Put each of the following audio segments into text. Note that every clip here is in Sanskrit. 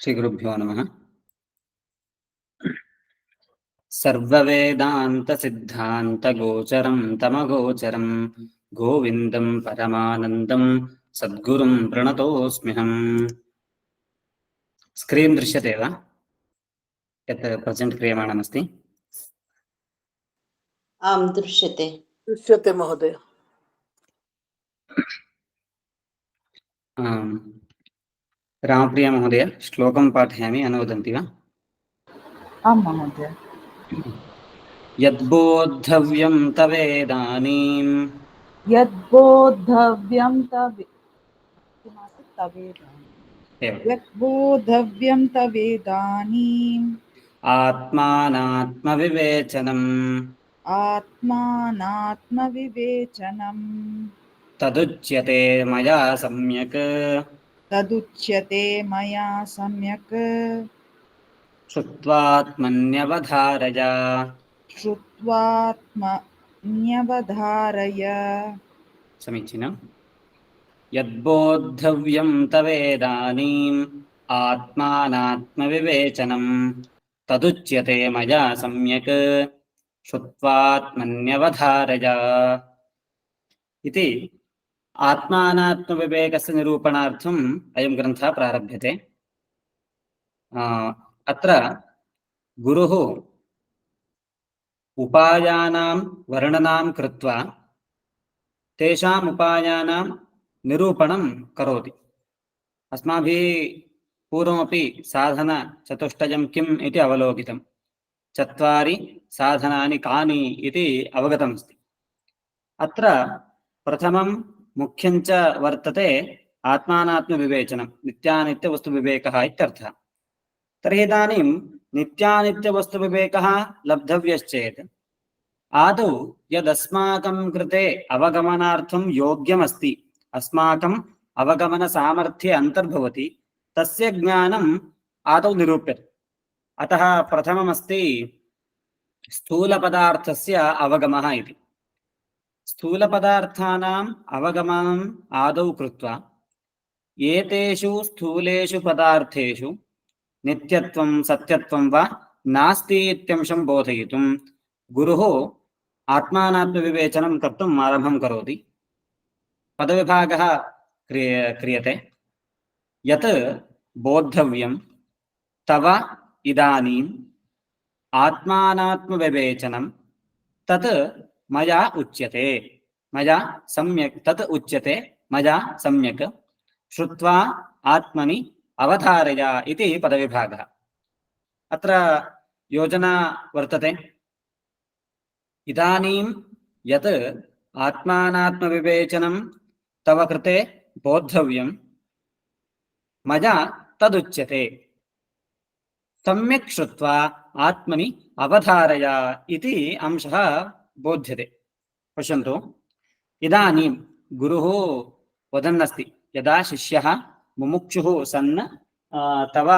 श्रीगुरुभ्यो नमः। सर्ववेदान्तसिद्धान्तगोचरं तमगोचरं गोविन्दं परमानन्दं सद्गुरुं प्रणतोऽस्म्यहम्। स्क्रीन् दृश्यते वा? यत् प्रेजेण्ट् क्रियमाणमस्ति? आं दृश्यते। दृश्यते महोदय। रामप्रिय महोदय, श्लोकं पाठयामि, अनुवदन्ति वा? आं महोदय। यद्बोद्धव्यं तवेदानीं यद्बोद्धव्यं तवेदानीम् आत्मानात्मविवेचनम् तदुच्यते मया सम्यक् श्रुत्वात्मन्यवधारय। समीचीनम्। यद्बोद्धव्यं तवेदानीम् आत्मानात्मविवेचनम् तदुच्यते मया सम्यक् श्रुत्वात्मन्यवधारय इति आत्मानात्मविवेकस्य निरूपणार्थम् अयं ग्रन्थः प्रारभ्यते। अत्र गुरुः उपायानां वर्णनां कृत्वा तेषाम् उपायानां निरूपणं करोति। अस्माभिः पूर्वमपि साधनचतुष्टयं किम् इति अवलोकितं। 4 साधनानि कानि इति अवगतमस्ति। अत्र प्रथमं मुख्यञ्च वर्तते आत्मानात्मविवेचनं, नित्यानित्यवस्तुविवेकः इत्यर्थः। तर्हि इदानीं नित्यानित्यवस्तुविवेकः लब्धव्यश्चेत् आदौ यदस्माकं कृते अवगमनार्थं योग्यमस्ति, अस्माकम् अवगमनसामर्थ्ये अन्तर्भवति, तस्य ज्ञानम् आदौ निरूप्यते। अतः प्रथममस्ति स्थूलपदार्थस्य अवगमः इति। स्थूलपदार्थानाम् अवगमनम् आदौ कृत्वा एतेषु स्थूलेषु पदार्थेषु नित्यत्वं सत्यत्वं वा नास्ति इत्यंशं बोधयितुं गुरुः आत्मानात्मविवेचनं कर्तुम् आरम्भं करोति। पदविभागः क्रियते। यत् बोद्धव्यं तव इदानीम् आत्मानात्मविवेचनं तत् मया उच्यते, मया सम्यक् तत् उच्यते मया सम्यक् श्रुत्वा आत्मनि अवधारय इति पदविभागः। अत्र योजना वर्तते। इदानीं यत् आत्मानात्मविवेचनं तव कृते बोद्धव्यं मया तदुच्यते, सम्यक् श्रुत्वा आत्मनि अवधारय इति अंशः बोध्यते। पश्यन्तु, इदानीं गुरुः वदन्नस्ति, यदा शिष्यः मुमुक्षुः सन् तव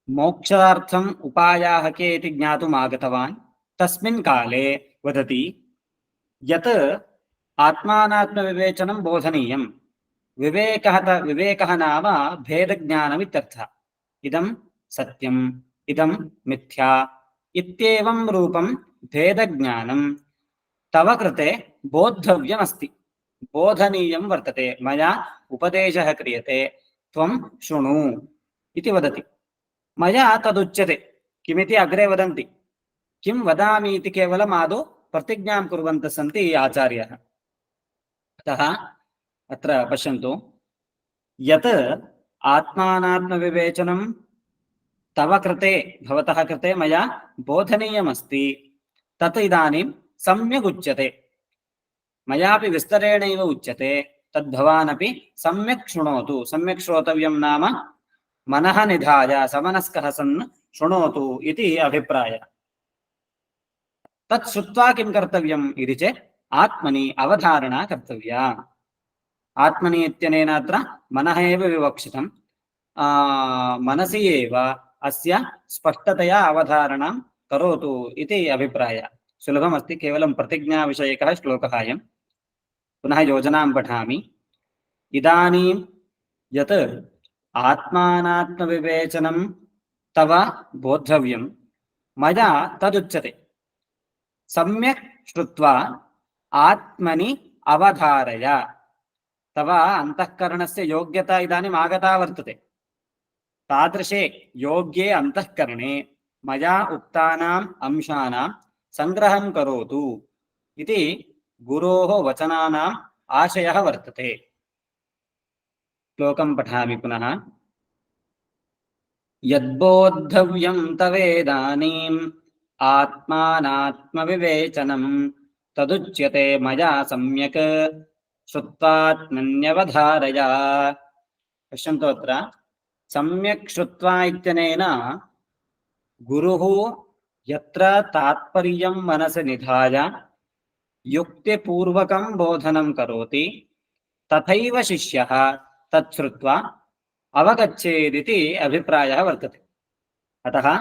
मोक्षार्थम् उपायाः के इति ज्ञातुम् आगतवान्, तस्मिन् काले वदति यत् आत्मानात्मविवेचनं बोधनीयं। विवेकः नाम भेदज्ञानमित्यर्थः। इदं सत्यम् इदं मिथ्या इत्येवं रूपं भेदज्ञानं तव कृते बोद्धव्यमस्ति, बोधनीयं वर्तते। मया उपदेशः क्रियते, त्वं शृणु इति वदति। मया तदुच्यते। किमिति अग्रे वदन्ति। किं वदामि इति केवलम् आदौ प्रतिज्ञां कुर्वन्तः सन्ति आचार्याः। अतः अत्र पश्यन्तु, यत् आत्मानात्मविवेचनं तव कृते भवतः कृते मया बोधनीयमस्ति तत् इदानीं सम्यक् उच्यते। मयापि विस्तरेणैव उच्यते, तद्भवानपि सम्यक् शृणोतु। सम्यक् श्रोतव्यं नाम मनः निधाय समनस्कः सन् शृणोतु इति अभिप्रायः। तत् श्रुत्वा किं कर्तव्यम् इति चेत् आत्मनि अवधारणा कर्तव्या। आत्मनि इत्यनेन अत्र मनः एव विवक्षितं। मनसि एव अस्य स्पष्टतया अवधारणं करोतु इति अभिप्रायः। सुलभमस्ति, केवलं प्रतिज्ञाविषयकः श्लोकः अयं। पुनः योजनां पठामि। इदानीं यत् आत्मानात्मविवेचनं तव बोद्धव्यं मया तदुच्यते सम्यक् श्रुत्वा आत्मनि अवधारय। तव अंतःकरणस्य योग्यता इदानीम् आगता वर्तते। तादृशे योग्ये अंतःकरणे मया उक्तानाम् अंशानां संग्रहं करोतु इति गुरोः वचनानाम् आशयः वर्तते। श्लोकं पठामि पुनः। यद्बोद्धव्यं तवेदानीम् आत्मानात्मविवेचनं तदुच्यते मया सम्यक् श्रुत्वात्मन्यवधारय। पश्यन्तु अत्र सम्यक् श्रुत्वा इत्यनेन गुरुः यत्र तात्पर्यं मनसि निधाय युक्तिपूर्वकं बोधनं करोति तथैव शिष्यः तत् श्रुत्वा अवगच्छेदिति अभिप्रायः वर्तते। अतः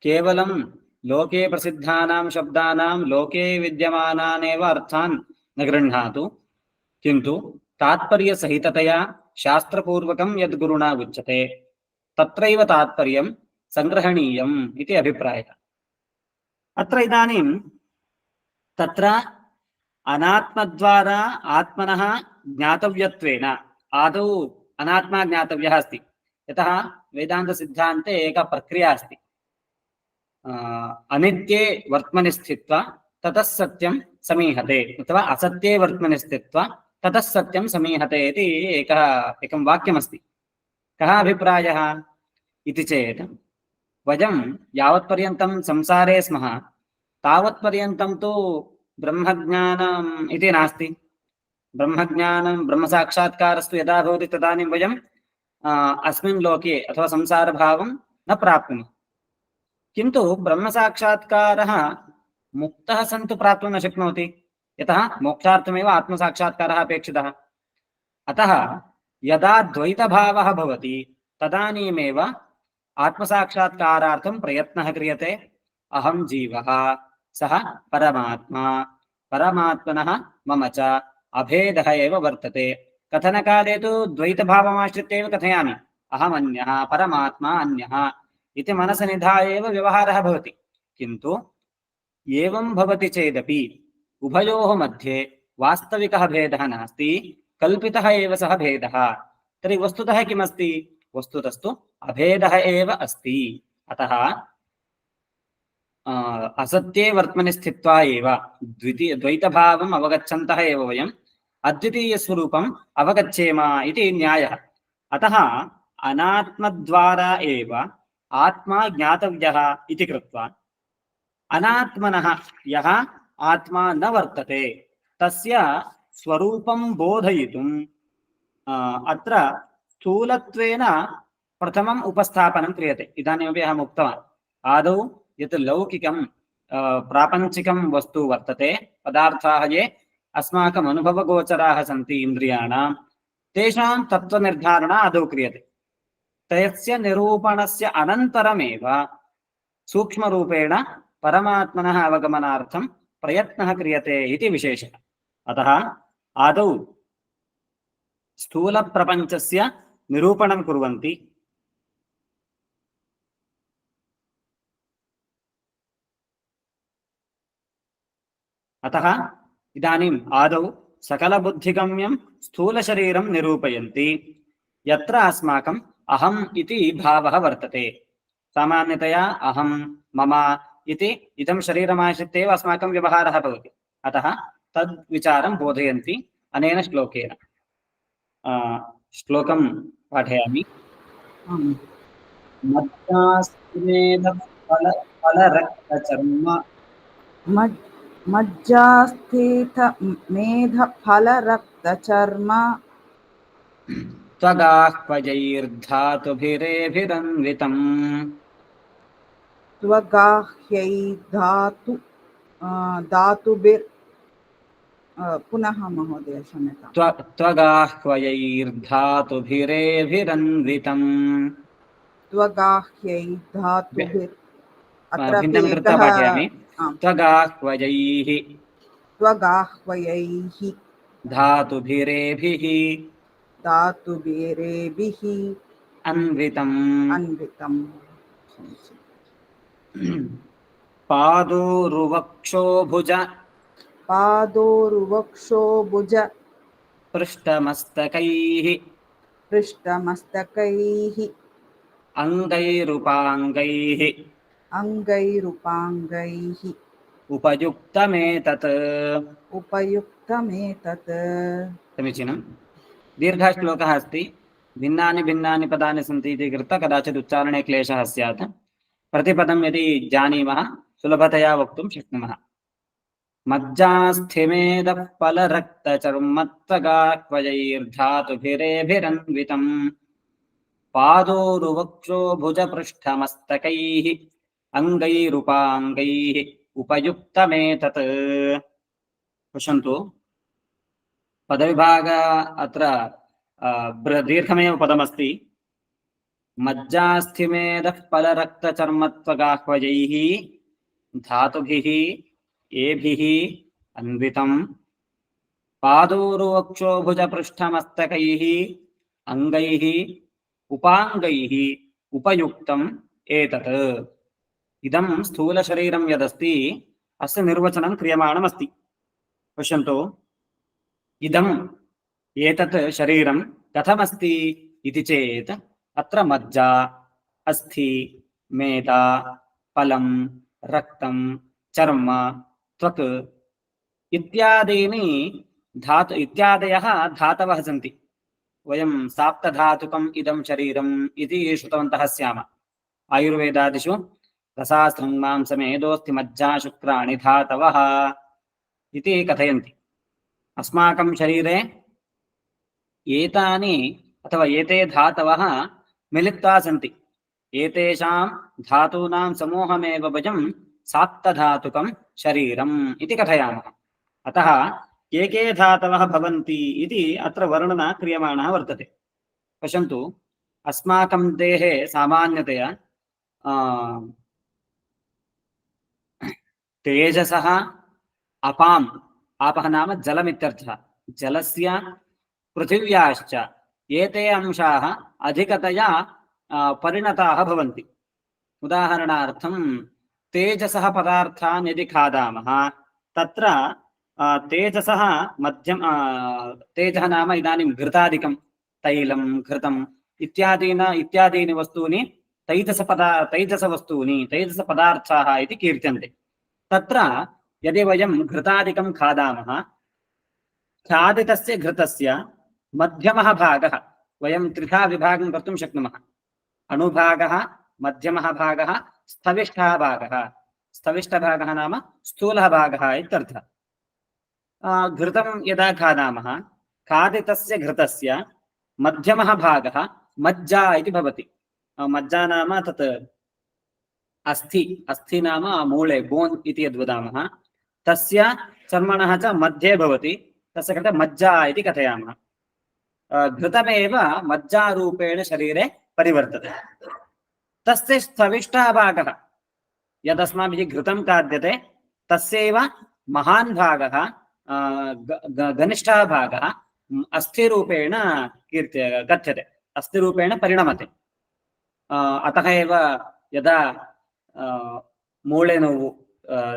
केवलं लोके प्रसिद्धानां शब्दानां लोके विद्यमानानेव अर्थान् न गृह्णातु, किन्तु तात्पर्यसहिततया शास्त्रपूर्वकं यद् गुरुणा उच्यते तत्रैव तात्पर्यं संग्रहणीयम् इति अभिप्रायः। अत्र इदानीं तत्र अनात्मद्वारा आत्मनः ज्ञातव्यत्वेन आदौ अनात्मा ज्ञातव्यः अस्ति। यतः वेदान्तसिद्धान्ते एका प्रक्रिया अस्ति। अनित्ये वर्त्मनि स्थित्वा ततः सत्यं समीहते अथवा असत्ये वर्त्मनि स्थित्वा ततः सत्यं समीहते इति एकं वाक्यमस्ति। कः अभिप्रायः इति चेत् वयं यावत्पर्यन्तं संसारे स्मः तावत्पर्यन्तं तु ब्रह्मज्ञानम् इति नास्ति। ब्रह्मज्ञानं ब्रह्मसाक्षात्कारस्तु यदा भवति तदानीं वयं अस्मिन् लोके अथवा संसारभावं न प्राप्नुमः। किन्तु ब्रह्मसाक्षात्कारः मुक्तः सन्तु प्राप्तुं न शक्नोति, यतः मोक्षार्थमेव आत्मसाक्षात्कारः अपेक्षितः। अतः यदा द्वैतभावः भवति तदानीमेव आत्मसाक्षात्कारार्थं प्रयत्नः क्रियते। अहं जीवः, सः परमात्मा, परमात्मनः मम च अभेदः एव वर्तते। कथनकाले तु द्वैतभावमाश्रित्य एव कथयामि, अहमन्यः परमात्मा अन्यः इति मनसि निधाय एव व्यवहारः भवति। किन्तु एवं भवति चेदपि उभयोः मध्ये वास्तविकः भेदः नास्ति, कल्पितः एव सः भेदः। तर्हि वस्तुतः किमस्ति? वस्तुतस्तु अभेदः एव अस्ति। अतः असत्ये वर्त्मनि स्थित्वा एव द्वैतभावम् अवगच्छन्तः एव वयम् अद्वितीयस्वरूपम् अवगच्छेम इति न्यायः। अतः अनात्मद्वारा एव आत्मा ज्ञातव्यः इति कृत्वा अनात्मनः यः आत्मा न वर्तते तस्य स्वरूपं बोधयितुम् अत्र स्थूलत्वेन प्रथमम् उपस्थापनं क्रियते। इदानीमपि अहम् उक्तवान्, आदौ यत् लौकिकं प्रापञ्चिकं वस्तु वर्तते, पदार्थाः ये अस्माकम् अनुभवगोचराः सन्ति इन्द्रियाणां, तेषां तत्त्वनिर्धारणम् आदौ क्रियते। तस्य निरूपणस्य अनन्तरमेव सूक्ष्मरूपेण परमात्मनः अवगमनार्थं प्रयत्नः क्रियते इति विशेषः। अतः आदौ स्थूलप्रपञ्चस्य निरूपणं कुर्वन्ति, अतः इदानीम् आदौ सकलबुद्धिगम्यं स्थूलशरीरं निरूपयन्ति, यत्र अस्माकम् अहम् इति भावः वर्तते। सामान्यतया अहं मम इति इदं शरीरमाश्रित्य एव अस्माकं व्यवहारः भवति। अतः तद् विचारं बोधयन्ति अनेन श्लोकेन। श्लोकं पाठयामि। मज्जास्थितमेधफलरक्तचर्म त्वगाह्वयैर्धातुभिरेभिरन्वितम् धातुभिर् पुनः महोदय क्षम्यताम्। त्वगाह्वयैर्धातुभिरेभिरन्वितम् त्वगाह्यैर्धातुभिर् अत्र भिन्नं कृत्वा पाठयामि। त्वगाह्वयैः धातुभिरेभिः अन्वितम् अन्वितम् पादोरुवक्षोभुज पादोरुवक्षोभुज पृष्ठमस्तकैः पृष्ठमस्तकैः अङ्गैरुपाङ्गैः अङ्गैरुपाङ्गैः उपयुक्तमेतत् उपयुक्तमेतत्। समीचीनं। दीर्घः श्लोकः अस्ति। भिन्नानि भिन्नानि पदानि सन्ति इति कृत्वा कदाचित् उच्चारणे क्लेशः स्यात्। प्रतिपदं यदि जानीमः सुलभतया वक्तुं शक्नुमः। मज्जास्थिमेदः फलरक्तचर्मत्वगाह्वयैर्धातुभिरेभिरन्वितम् पादोरुवक्षोभुजपृष्ठमस्तकैः अङ्गैरुपाङ्गैः उपयुक्तमेतत्। पश्यन्तु, पदविभाग अत्र दीर्घमेव पदमस्ति। मज्जास्थिमेदः फलरक्तचर्मत्वगाह्वयैः धातुभिः एभिः अन्वितम् पादोरुवक्षोभुजपृष्ठमस्तकैः अङ्गैः उपाङ्गैः उपयुक्तम् एतत्। इदं स्थूलशरीरं यदस्ति अस्य निर्वचनं क्रियमाणमस्ति। पश्यन्तु, इदम् एतत् शरीरं कथमस्ति इति चेत् अत्र मज्जा, अस्थि, मेदा, फलं, रक्तं, चर्म, त्वक् इत्यादयः धातवः सन्ति। वयं साप्तधातुकम् इदं शरीरम् इति श्रुतवन्तः स्याम। आयुर्वेदादिषु रसास्त्रं मांसमेदोऽस्ति मज्जा शुक्राणि धातवः इति कथयन्ति। अस्माकं शरीरे एतानि अथवा एते धातवः मिलित्वा सन्ति। एतेषां धातूनां समूहमेव वयं साप्तधातुकं शरीरम् इति कथयामः। अतः के के धातवः भवन्ति इति अत्र वर्णना क्रियमाणः वर्तते। पश्यन्तु, अस्माकं देहे सामान्यतया तेजसः अपाम्, आपः नाम जलमित्यर्थः, जलस्य पृथिव्याश्च एते अंशाः अधिकतया परिणताः भवन्ति। उदाहरणार्थं तेजसः पदार्थान् यदि खादामः तत्र तेजसः तेजः नाम इदानीं घृतादिकं तैलं घृतम् इत्यादीनि वस्तूनि तैजसवस्तूनि तैजसपदार्थाः इति कीर्त्यन्ते। तत्र यदि वयं घृतादिकं खादामः, खादितस्य घृतस्य मध्यमः भागः वयं त्रिधा विभागं कर्तुं शक्नुमः। अणुभागः, मध्यमः भागः, स्थविष्ठः भागः। स्थविष्ठभागः नाम स्थूलः भागः इत्यर्थः। घृतं यदा खादामः, खादितस्य घृतस्य मध्यमः भागः मज्जा इति भवति। मज्जा नाम तत् अस्थि नाम मूले बोन् इति यद्वदामः, तस्य चर्मणः च मध्ये भवति। तस्य कृते मज्जा इति कथयामः। घृतमेव मज्जारूपेण शरीरे परिवर्तते। तस्य स्थविष्ठः भागः यदस्माभिः घृतं खाद्यते तस्यैव महान् भागः घनिष्ठः भागः अस्थिरूपेण कथ्यते, अस्थिरूपेण परिणमते। अतः एव यदा मूले नोवु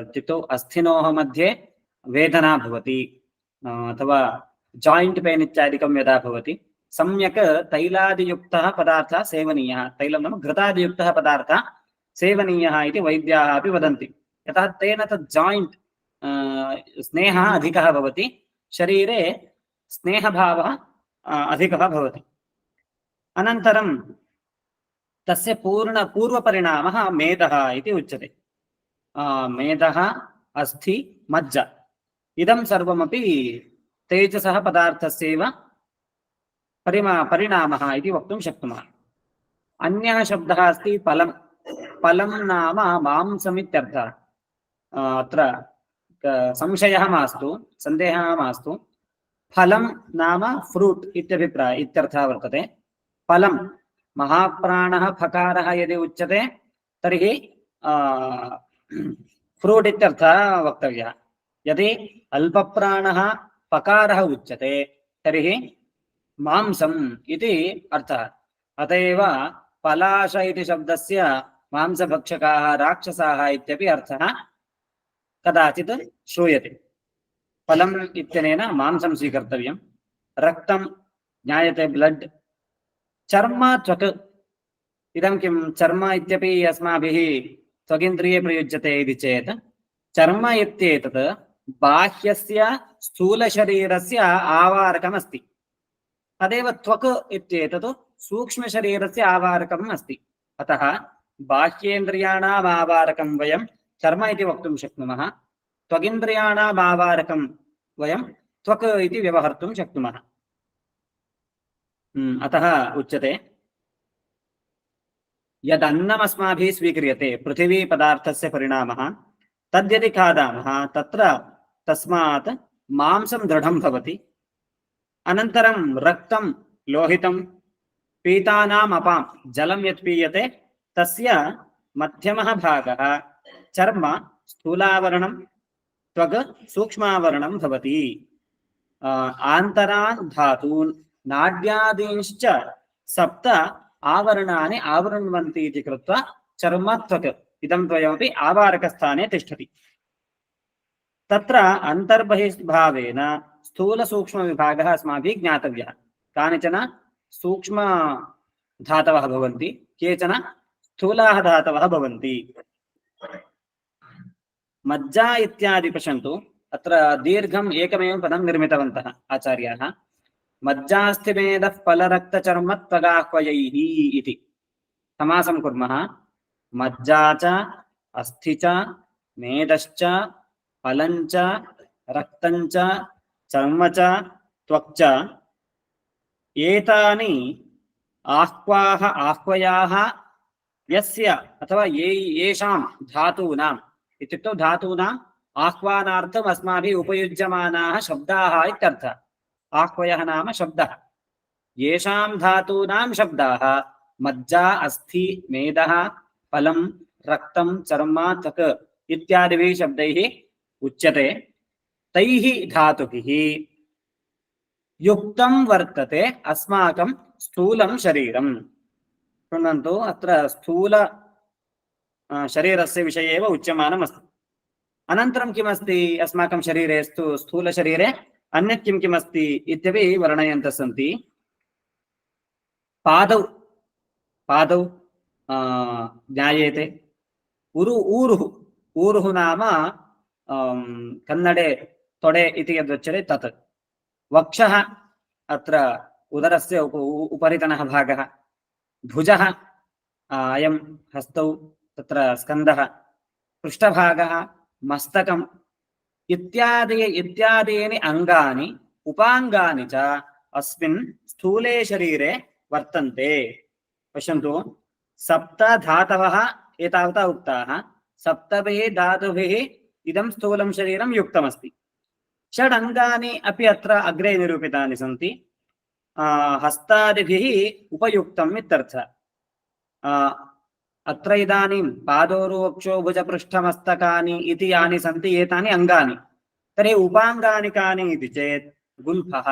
इत्युक्तौ अस्थिनोः मध्ये वेदना भवति अथवा जायिण्ट् पेन् इत्यादिकं यदा भवति, सम्यक् तैलादियुक्तः पदार्थः सेवनीयः, तैलं नाम घृतादियुक्तः पदार्थः सेवनीयः इति वैद्याः अपि वदन्ति। यतः तेन तत् जायिण्ट् स्नेहः अधिकः भवति, शरीरे स्नेहभावः अधिकः भवति। अनन्तरं तस्य पूर्वपरिणामः मेदः इति उच्यते। मेदः, अस्थि, मज्जा इदं सर्वमपि तेजसः पदार्थस्यैव परिणामः इति वक्तुं शक्नुमः। अन्यः शब्दः अस्ति फलं। फलं नाम मांसमित्यर्थः। अत्र संशयः मास्तु, सन्देहः मास्तु। फलं नाम फ्रूट् इत्यर्थः वर्तते। फलं महाप्राणः फकारः यदि उच्यते तर्हि फ्रूट् इत्यर्थः वक्तव्यः। यदि अल्पप्राणः फकारः उच्यते तर्हि मांसम् इति अर्थः। अत एव पलाश इति शब्दस्य मांसभक्षकाः राक्षसाः इत्यपि अर्थः कदाचित् श्रूयते। फलम् इत्यनेन मांसं स्वीकर्तव्यं, रक्तं ज्ञायते ब्लड्, चर्म त्वक्, इदं किं चर्म इत्यपि अस्माभिः त्वगिन्द्रिये प्रयुज्यते इति चेत् चर्म इत्येतत् बाह्यस्य स्थूलशरीरस्य आवारकमस्ति, तदेव त्वक् इत्येतत् सूक्ष्मशरीरस्य आवारकम् अस्ति। अतः बाह्येन्द्रियाणाम् आवारकं वयं चर्म इति वक्तुं शक्नुमः, त्वगिन्द्रियाणाम् आवारकं वयं त्वक् इति व्यवहर्तुं शक्नुमः। अतः उच्यते यदन्नम् अस्माभिः स्वीक्रियते पृथिवीपदार्थस्य परिणामः, तद्यदि खादामः तत्र तस्मात् मांसं दृढं भवति, अनन्तरं रक्तं लोहितं, पीतानाम् अपां जलं यत् पीयते तस्य मध्यमः भागः चर्म स्थूलावरणं, त्वग् सूक्ष्मावरणं भवति। आन्तरान् धातून् नाड्यादींश्च सप्त आवरणानि आवृण्वन्ति इति कृत्वा चर्म त्वक् इदं द्वयमपि आवारकस्थाने तिष्ठति। तत्र अन्तर्बहिर्भावेन स्थूलसूक्ष्मविभागः अस्माभिः ज्ञातव्यः। कानिचन सूक्ष्मधातवः भवन्ति, केचन स्थूलाः धातवः भवन्ति। मज्जा इत्यादि पश्यन्तु, अत्र दीर्घम् एकमेव पदं निर्मितवन्तः आचार्याः। मज्जास्थिमेदः फलरक्तचर्मत्वगाह्वयैः इति समासं कुर्मः। मज्जा च अस्थि च मेदश्च फलञ्च रक्तञ्च चर्म च त्वक् च एतानि आह्वयाः यस्य अथवा येषां धातूनाम् इत्युक्तौ धातूनाम् आह्वानार्थम् अस्माभिः उपयुज्यमानाः शब्दाः इत्यर्थः। आह्वयः नाम शब्दः, येषां धातूनां शब्दाः मज्जा अस्थि मेदः फलं रक्तं चर्म त्वक् इत्यादिभिः शब्दैः उच्यते, तैः धातुभिः युक्तं वर्तते अस्माकं स्थूलं शरीरम्। शृण्वन्तु, अत्र स्थूल शरीरस्य विषये एव उच्यमानमस्ति। अनन्तरं किमस्ति अस्माकं शरीरे, स्थूलशरीरे अन्यत् किं किमस्ति इत्यपि वर्णयन्तः सन्ति। पादौ ज्ञायेते ऊरुः नाम कन्नडे तोडे इति यद्वच्यते तत्। वक्षः अत्र उदरस्य उपरितनः भागः, भुजः अयं हस्तौ तत्र स्कन्दः, पृष्ठभागः मस्तकम् इत्यादीनि अङ्गानि उपाङ्गानि च अस्मिन् स्थूले शरीरे वर्तन्ते। पश्यन्तु, सप्त धातवः एतावता उक्ताः, सप्तभिः धातुभिः इदं स्थूलं शरीरं युक्तमस्ति। षड् अङ्गानि अपि अत्र अग्रे निरूपितानि सन्ति, हस्तादिभिः उपयुक्तम् इत्यर्थः। अत्र इदानीं पादोरुवक्षो भुजपृष्ठमस्तकानि इति यानि सन्ति एतानि अङ्गानि, तर्हि उपाङ्गानि कानि इति चेत् गुल्फः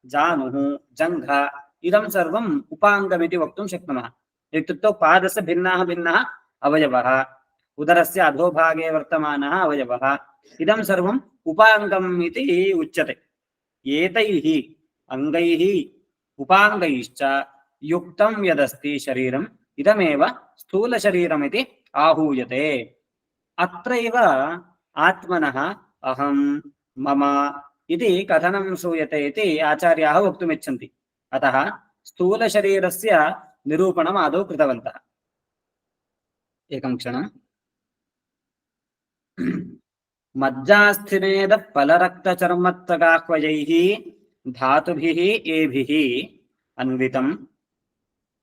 जानुः जङ्घः इदं सर्वम् उपाङ्गमिति वक्तुं शक्नुमः। इत्युक्तौ पादस्य भिन्नाः भिन्नाः अवयवः, उदरस्य अधोभागे वर्तमानः अवयवः, इदं सर्वम् उपाङ्गम् इति उच्यते। एतैः अङ्गैः उपाङ्गैश्च युक्तं यदस्ति शरीरम् इदमेव स्थूलशरीरमिति आहूयते। अत्रैव आत्मनः अहं मम इति कथनं श्रूयते इति आचार्याः वक्तुमिच्छन्ति। अतः स्थूलशरीरस्य निरूपणम् आदौ कृतवन्तः। एकं क्षणम्। मज्जास्थिमेदः फलरक्तचर्मत्वगाह्वयैः धातुभिः एभिः अन्वितं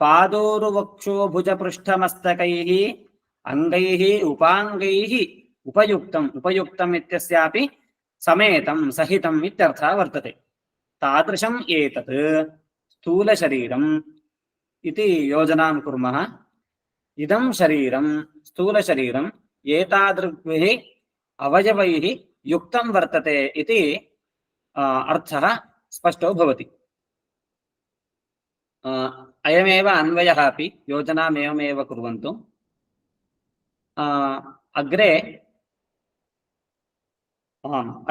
पादोरुवक्षो भुजपृष्ठमस्तकैः अङ्गैः उपाङ्गैः उपयुक्तम् इत्यस्यापि समेतं सहितम् इत्यर्थः वर्तते। तादृशम् एतत् स्थूलशरीरम् इति योजनां कुर्मः। इदं शरीरं स्थूलशरीरम् एतादृग्भिः अवयवैः युक्तं वर्तते इति अर्थः स्पष्टो भवति। अयमेव अन्वयः अपि योजनामेवमेव कुर्वन्तु। अग्रे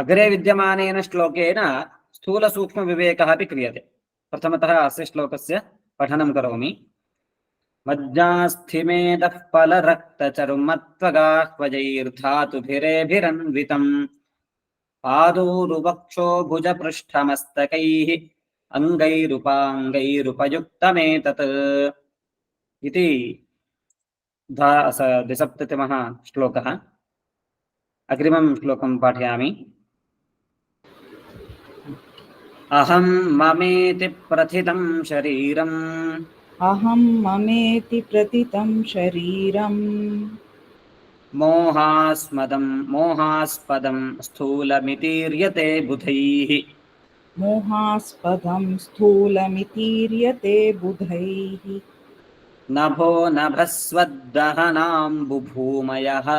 अग्रे विद्यमानेन श्लोकेन स्थूलसूक्ष्मविवेकः अपि क्रियते। प्रथमतः अस्य श्लोकस्य पठनं करोमि। मज्जास्थिमेदः फलरक्तचर्मत्वगाह्वजैर्धातुभिरेभिरन्वितम् पादोरुवक्षो भुजपृष्ठमस्तकैः अङ्गैरुपाङ्गैरुपयुक्तमेतत् इति द्विसप्ततितमः श्लोकः। अग्रिमं श्लोकं पाठयामि। अहं ममेति प्रथितं शरीरम् अहं ममेति प्रतितं शरीरं मोहास्पदं स्थूलमितीर्यते बुधैः मोहास्पदं स्थूलमितीर्यते बुधैः नभो नभस्वद्दहनाम्बुभूमयः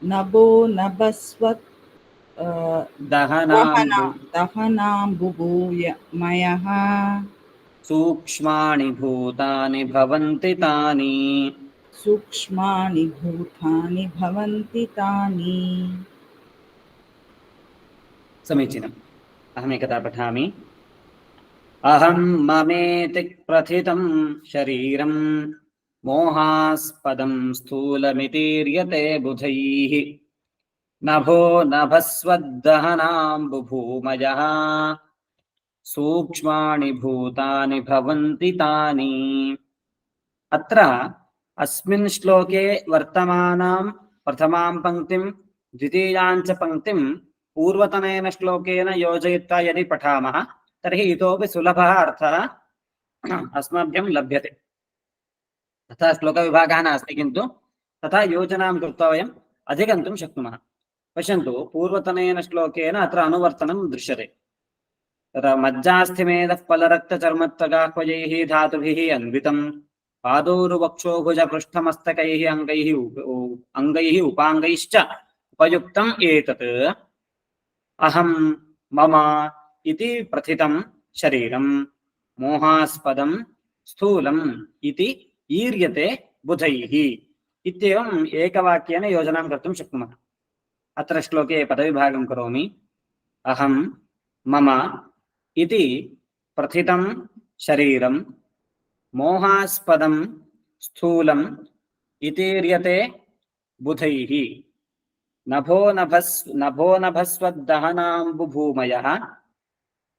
नभो नभस्वत् दहनाम्बु दहनाम्बुभूमयः सूक्ष्माणि भूतानि भवन्ति तानि। सूक्ष्माणि भूतानि भवन्ति तानि। समीचीनम्। अहमेकदा पठामि। अहं ममेति प्रथितं शरीरं मोहास्पदं स्थूलमितीर्यते बुधैः नभो नभस्वद्दहनाम्बुभूमयः सूक्ष्माणि भूतानि भवन्ति तानि। अत्र अस्मिन् श्लोके वर्तमानां प्रथमां पङ्क्तिं द्वितीयां च पङ्क्तिं पूर्वतनेन श्लोकेन योजयित्वा यदि पठामः तर्हि इतोपि सुलभः अर्थः अस्मभ्यं लभ्यते। तथा श्लोकविभागः नास्ति, किन्तु तथा योजनां कृत्वा वयम् अधिगन्तुं शक्नुमः। पश्यन्तु, पूर्वतनेन श्लोकेन अत्र अनुवर्तनं दृश्यते। तत्र मज्जास्थिमेदः फलरक्तचर्मत्वगाह्वजैः धातुभिः अन्वितं पादोरुवक्षोभुजपृष्ठमस्तकैः अङ्गैः उपाङ्गैश्च उपयुक्तम् एतत् अहं मम इति प्रथितं शरीरं मोहास्पदं स्थूलम् इति ईर्यते बुधैः इत्येवम् एकवाक्येन योजनां कर्तुं शक्नुमः। अत्र श्लोके पदविभागं करोमि। अहं मम इति प्रथितं शरीरं मोहास्पदं स्थूलम् इतीर्यते बुधैः नभो नभस्वद्दहनाम्बुभूमयः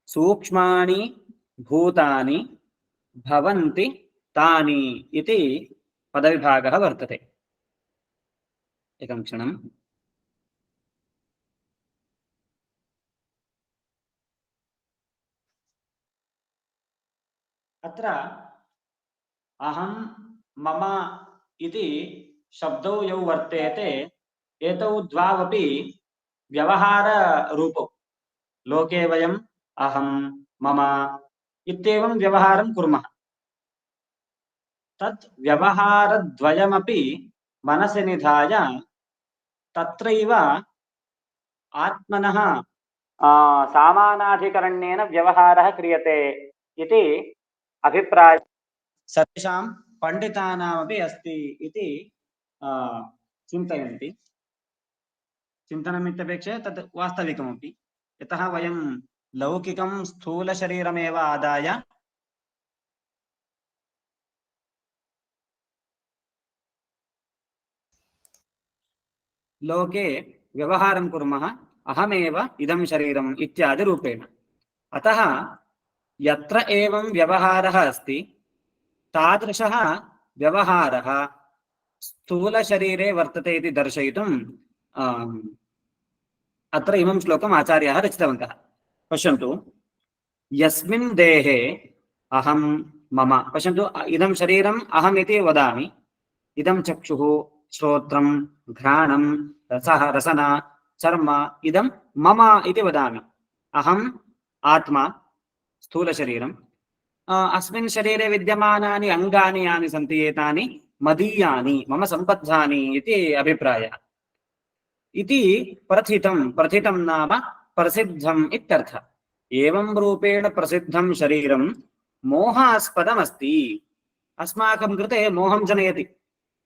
सूक्ष्माणि भूतानि भवन्ति तानि इति पदविभागः वर्तते। एकं क्षणम्। अत्र अहं मम इति शब्दौ यौ वर्तेते एतौ द्वावपि व्यवहाररूपौ। लोके वयम् अहं मम इत्येवं व्यवहारं कुर्मः। तत् व्यवहारद्वयमपि मनसि निधाय तत्रैव आत्मनः सामानाधिकरण्येन व्यवहारः क्रियते इति अभिप्रायः सर्वेषां पण्डितानामपि अस्ति इति चिन्तयन्ति। चिन्तनमित्यपेक्षया तत् वास्तविकमपि, यतः वयं लौकिकं स्थूलशरीरमेव आदाय लोके व्यवहारं कुर्मः, अहमेव इदं शरीरम् इत्यादि रूपेण। अतः यत्र एवं व्यवहारः अस्ति तादृशः व्यवहारः स्थूलशरीरे वर्तते इति दर्शयितुं अत्र इमं श्लोकम् आचार्याः रचितवन्तः। पश्यन्तु, यस्मिन् देहे अहं मम, पश्यन्तु, इदं शरीरम् अहम् इति वदामि, इदं चक्षुः श्रोत्रं घ्राणं रसः रसना चर्म इदं मम इति वदामि। अहम् आत्मा स्थूलशरीरम्, अस्मिन् शरीरे विद्यमानानि अङ्गानि यानि सन्ति एतानि मदीयानि मम सम्बद्धानि इति अभिप्रायः। इति प्रथितं नाम प्रसिद्धम् इत्यर्थः। एवं रूपेण प्रसिद्धं शरीरं मोहास्पदमस्ति अस्माकं कृते मोहं जनयति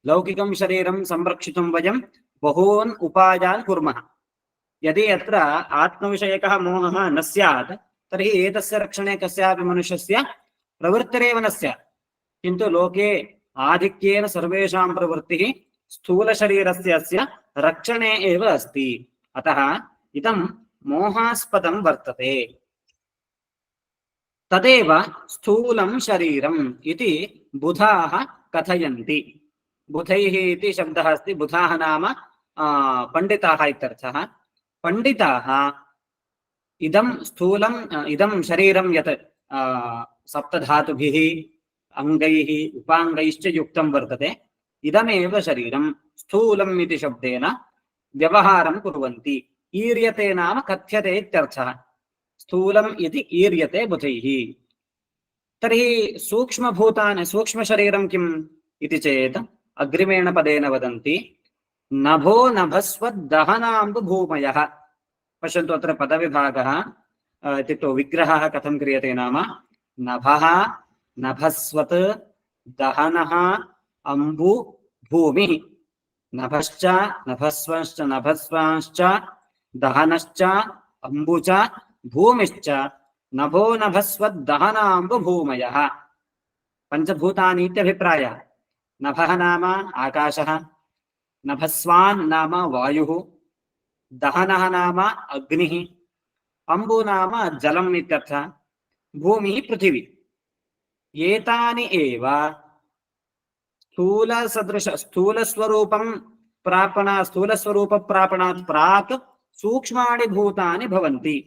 लौकिकं शरीरं संरक्षितुं वयं बहून् उपायान् कुर्मः यदि अत्र आत्मविषयकः मोहः न स्यात् तर्हि एतस्य रक्षणे कस्यापि मनुष्यस्य प्रवृत्तिरेव न स्यात् किन्तु लोके आधिक्येन सर्वेषां प्रवृत्तिः स्थूलशरीरस्य अस्य रक्षणे एव अस्ति अतः इदं मोहास्पदं वर्तते तदेव स्थूलं शरीरम् इति बुधाः कथयन्ति बुधैः इति शब्दः अस्ति बुधाः नाम पण्डिताः इत्यर्थः पण्डिताः इदं स्थूलं इदं शरीरं यत् सप्तधातुभिः अङ्गैः उपाङ्गैश्च युक्तं वर्तते इदमेव शरीरं स्थूलम् इति शब्देन व्यवहारं कुर्वन्ति ईर्यते नाम कथ्यते इत्यर्थः स्थूलम् इति ईर्यते बुधैः तर्हि सूक्ष्मभूतानि सूक्ष्मशरीरं किम् इति चेत् अग्रिमेण पदेन वदन्ति नभो नभस्वद्दहनाम्बुभूमयः पश्यन्तु अत्र पदविभागः इत्युक्तौ विग्रहः कथं क्रियते नाम नभः नभस्वत् दहनः अम्बु भूमिः नभश्च नभस्वश्च नभस्वांश्च दहनश्च अम्बु च भूमिश्च नभो नभस्वद्दहनाम्बुभूमयः पञ्चभूतानि इत्यभिप्रायः नभः नाम आकाशः नभस्वान् नाम वायुः दहनः नाम अग्निः अम्बु नाम जलम् इत्यर्थः भूमिः पृथिवी एतानि एव स्थूलस्वरूपं स्थूलस्वरूपप्रापणात् प्राक् सूक्ष्माणि भूतानि भवन्ति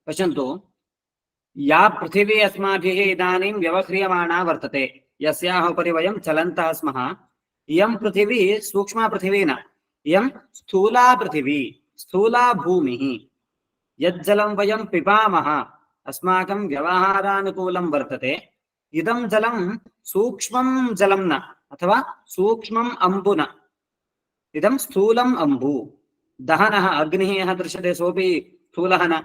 पश्यन्तु या पृथिवी अस्माभिः इदानीं व्यवह्रियमाणा वर्तते यस्याः उपरि वयं चलन्तः स्मः इयं पृथिवी सूक्ष्मा पृथिवी न इयं स्थूला पृथिवी स्थूला भूमिः यज्जलं वयं पिबामः अस्माकं व्यवहारानुकूलं वर्तते इदं जलं सूक्ष्मं जलं न अथवा सूक्ष्मम् अम्बु न इदं स्थूलम् अम्बु दहनः अग्निः यः दृश्यते सोऽपि स्थूलः न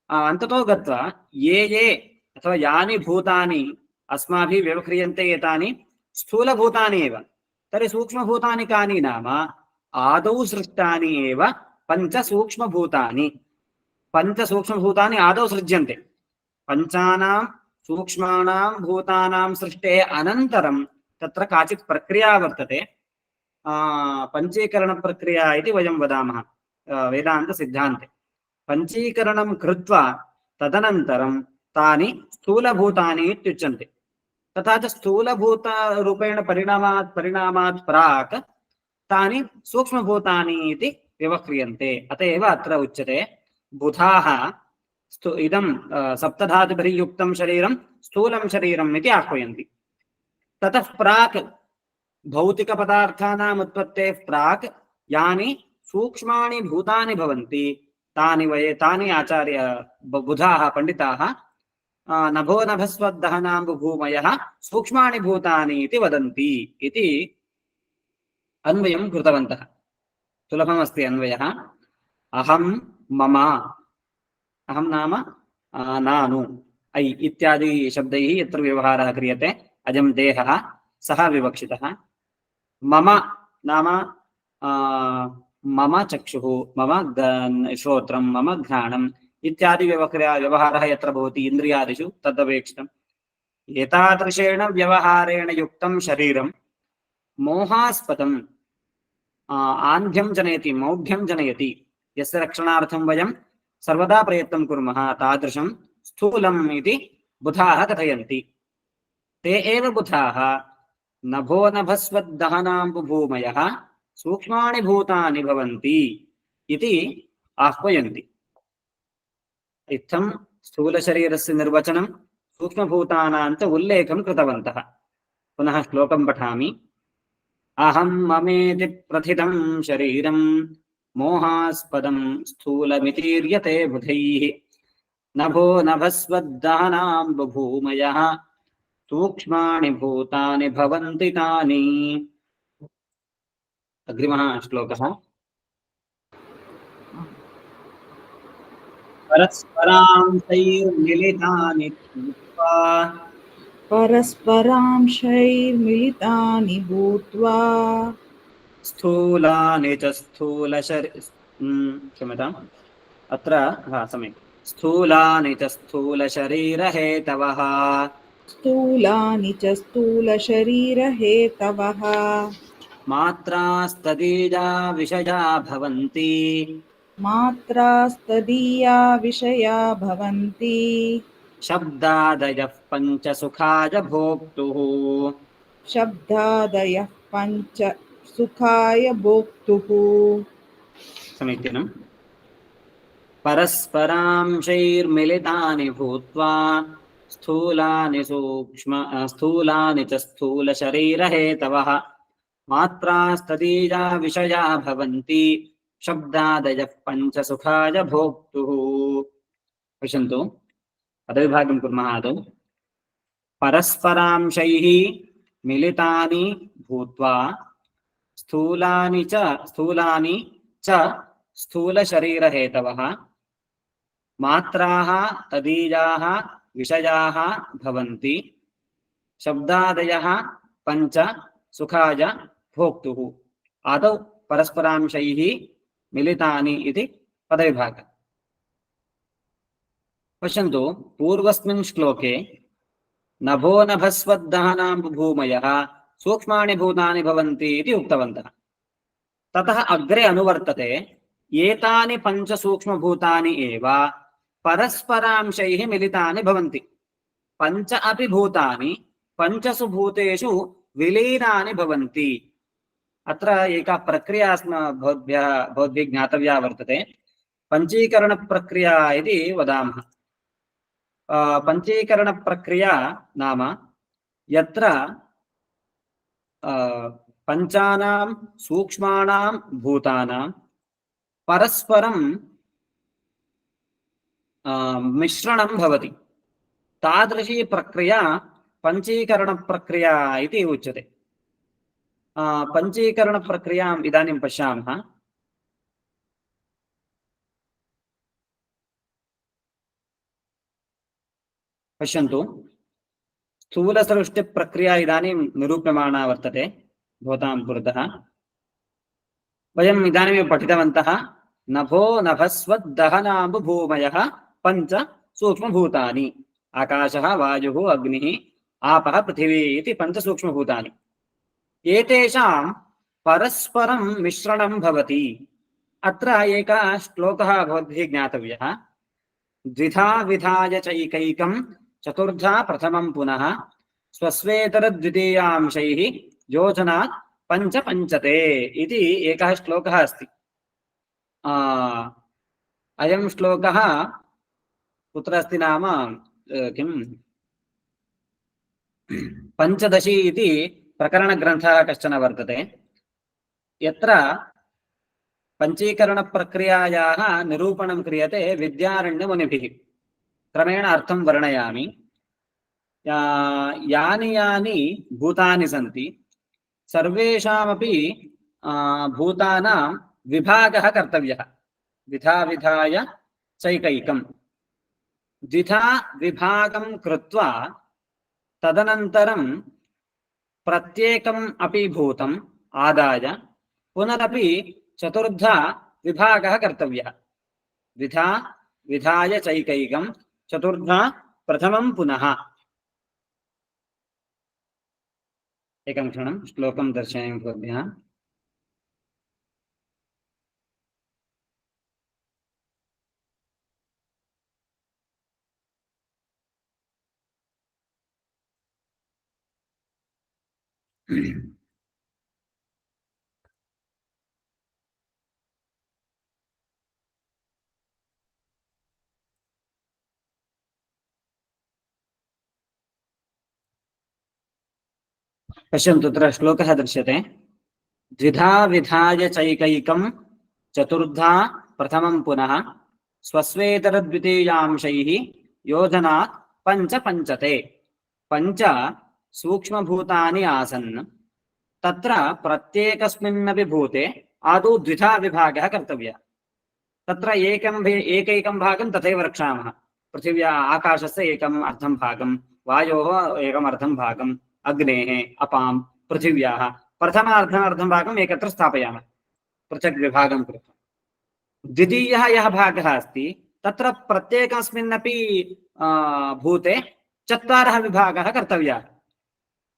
अन्ततो गत्वा ये अथवा यानि भूतानि अस्माभिः व्यवह्रियन्ते एतानि स्थूलभूतानि एव तर्हि सूक्ष्मभूतानि कानि नाम आदौ सृष्टानि एव पञ्चसूक्ष्मभूतानि आदौ सृज्यन्ते पञ्चानां सूक्ष्माणां भूतानां सृष्टेः अनन्तरं तत्र काचित् प्रक्रिया वर्तते पञ्चीकरणप्रक्रिया इति वयं वदामः वेदान्तसिद्धान्ते पञ्चीकरणं कृत्वा तदनन्तरं तानि स्थूलभूतानि इत्युच्यन्ते तथा च स्थूलभूतरूपेण परिणामात् प्राक् तानि सूक्ष्मभूतानि इति व्यवह्रियन्ते अत एव अत्र उच्यते बुधाः इदं सप्तधातुभिर्युक्तं शरीरं स्थूलं शरीरम् इति आह्वयन्ति ततः प्राक् भौतिकपदार्थानाम् उत्पत्तेः प्राक् यानि सूक्ष्माणि भूतानि भवन्ति तानि आचार्य बुधाः पण्डिताः नभो नभस्वद्दहनाम्बुभूमयः सूक्ष्माणि भूतानि इति वदन्ति इति अन्वयं कृतवन्तः सुलभमस्ति अन्वयः अहं मम अहं नाम नानु ऐ इत्यादि शब्दैः यत्र व्यवहारः क्रियते अयं देहः सः विवक्षितः मम नाम मम चक्षुः मम श्रोत्रं मम घ्राणम् इत्यादि व्यवहारः यत्र भवति इन्द्रियादिषु तदपेक्षितम् एतादृशेण व्यवहारेण युक्तं शरीरं मोहास्पदम् आन्ध्यं जनयति मौढ्यं जनयति यस्य रक्षणार्थं वयं सर्वदा प्रयत्नं कुर्मः तादृशं स्थूलम् इति बुधाः कथयन्ति ते एव बुधाः नभो नभस्वद्दहनाम्बुभूमयः सूक्ष्माणि भूतानि भवन्ति इति आह्वयन्ति इत्थं स्थूलशरीरस्य निर्वचनं सूक्ष्मभूतानां च उल्लेखं कृतवन्तः पुनः श्लोकं पठामि अहं ममेति प्रथितं शरीरं मोहास्पदं स्थूलमितीर्यते बुधैः नभो नभस्वद्दहनाम्बुभूमयः सूक्ष्माणि भूतानि भवन्ति तानि अग्रिमः श्लोकः परस्परान्तैर्मिलितानि परस्परांशैर्मिलितानि भूत्वा स्थूलानि च क्षम्यताम् अत्र सम्यक् स्थूलानि च स्थूलशरीरहेतवः स्थूलानि च स्थूलशरीरहेतवः मात्रास्तदीया विषया भवन्ति मात्रास्तदीया विषया भवन्ति शब्दादयः पञ्चसुखाय भोक्तुः शब्दादयः पञ्च सुखाय भोक्तुः समीचीनम् परस्परांशैर्मिलितानि भूत्वा स्थूलानि च स्थूलशरीरहेतवः मात्रास्तदीया विषया भवन्ति शब्दादयः पञ्चसुखाय भोक्तुः पश्यन्तु पदविभागं कुर्मः आदौ परस्परांशैः मिलितानि भूत्वा स्थूलानि च स्थूलशरीरहेतवः मात्राः तदीयाः विषयाः भवन्ति शब्दादयः पञ्च सुखाय भोक्तुः आदौ परस्परांशैः मिलितानि इति पदविभागः पश्यन्तु पूर्वस्मिन् श्लोके नभो नभस्वद्दहनां भूमयः सूक्ष्माणि भूतानि भवन्ति इति उक्तवन्तः ततः अग्रे अनुवर्तते एतानि पञ्चसूक्ष्मभूतानि एव परस्परांशैः मिलितानि भवन्ति पञ्च अपि भूतानि पञ्चसु भूतेषु विलीनानि भवन्ति अत्र एका प्रक्रिया भवद्भिः ज्ञातव्या वर्तते पञ्चीकरणप्रक्रिया इति वदामः पञ्चीकरणप्रक्रिया नाम यत्र पञ्चानां सूक्ष्माणां भूतानां परस्परं मिश्रणं भवति तादृशी प्रक्रिया पञ्चीकरणप्रक्रिया इति उच्यते पञ्चीकरणप्रक्रियाम् इदानीं पश्यामः पश्यन्तु स्थूलसृष्टिप्रक्रिया इदानीं निरूप्यमाना वर्तते भवतां पुरतः वयम् इदानीमेव पठितवन्तः नभो नभस्वद्दहनाम्बुभूमयः पञ्च सूक्ष्मभूतानि आकाशः वायुः अग्निः आपः पृथिवी इति पञ्च सूक्ष्मभूतानि एतेषां परस्परं मिश्रणं भवति अत्र एकः श्लोकः भवद्भिः ज्ञातव्यः द्विधा विधाय चैकैकं चतुर्धा प्रथमं पुनः स्वस्वेतरद्वितीयांशैः योजनात् पञ्च पञ्चते इति एकः श्लोकः अस्ति अयं श्लोकः कुत्र अस्ति नाम किं पञ्चदशी इति प्रकरणग्रन्थः कश्चन वर्तते यत्र पञ्चीकरणप्रक्रियायाः निरूपणं क्रियते विद्यारण्यमुनिभिः क्रमेण अर्थं वर्णयामि यानि यानि भूतानि सन्ति सर्वेषामपि भूतानां विभागः कर्तव्यः द्विधा विधाय चैकैकं द्विधा विभागं कृत्वा तदनन्तरं प्रत्येकम् अपि भूतम् आदाय पुनरपि चतुर्धा विभागः कर्तव्यः द्विधा विधाय चैकैकं चतुर्धा प्रथमं पुनः एकं क्षणं श्लोकं दर्शयामि भवद्भ्यः पश्यन्तु तत्र श्लोकः दृश्यते द्विधा विधाय चैकैकं चतुर्धा प्रथमं पुनः स्वस्वेतरद्वितीयांशैः योजनात् पञ्च पञ्चते पञ्च सूक्ष्मभूतानि आसन् तत्र प्रत्येकस्मिन्नपि भूते आदौ द्विधा विभागः कर्तव्यः तत्र एकैकं भागं तथैव रक्षामः पृथिव्या आकाशस्य एकम् अर्धं भागं वायोः एकमर्धं भागम्, अग्नेः, अपां, पृथिव्याः प्रथमार्धं भागम् एकत्र स्थापयामः पृथक् विभागं कृत्वा। द्वितीयः यः भागः अस्ति तत्र प्रत्येकस्मिन्नपि भूते चत्वारः विभागाः कर्तव्याः।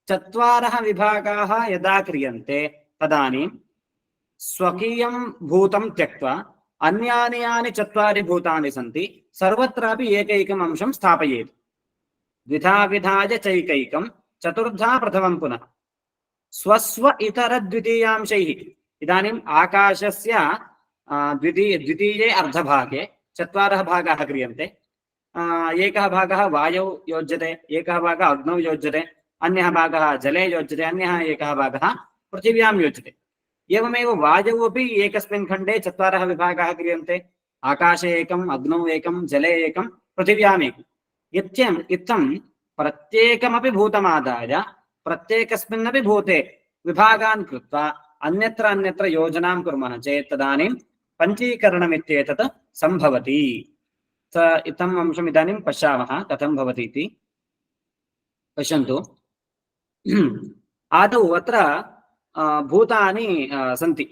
चत्वारः विभागाः यदा क्रियन्ते तदानीं स्वकीयं भूतं त्यक्त्वा अन्यानि यानि चत्वारि भूतानि सन्ति सर्वत्रापि एकैकम् अंशं स्थापयेत्। द्विधा विधाय चैकैकं चतुर्धा प्रथमं पुनः स्वस्व इतरद्वितीयांशैः। इदानीम् आकाशस्य द्वितीये अर्धभागे चत्वारः भागाः क्रियन्ते। एकः भागः वायौ योज्यते, एकः भागः अग्नौ योज्यते, अन्यः भागः जले योज्यते, अन्यः एकः भागः पृथिव्यां योज्यते। एवमेव वायौ अपि एकस्मिन् खण्डे चत्वारः विभागाः क्रियन्ते। आकाशे एकम्, अग्नौ एकं, जले एकं, पृथिव्याम् एकम्। इत्थं प्रत्येकमपि भूतमादाय प्रत्येकस्मिन्नपि भूते विभागान् कृत्वा अन्यत्र अन्यत्र योजनां कुर्मः चेत् तदानीं पञ्चीकरणमित्येतत् सम्भवति। इत्थम् अंशम् इदानीं पश्यामः कथं भवति इति। पश्यन्तु, आदौ अत्र भूतानि सन्ति,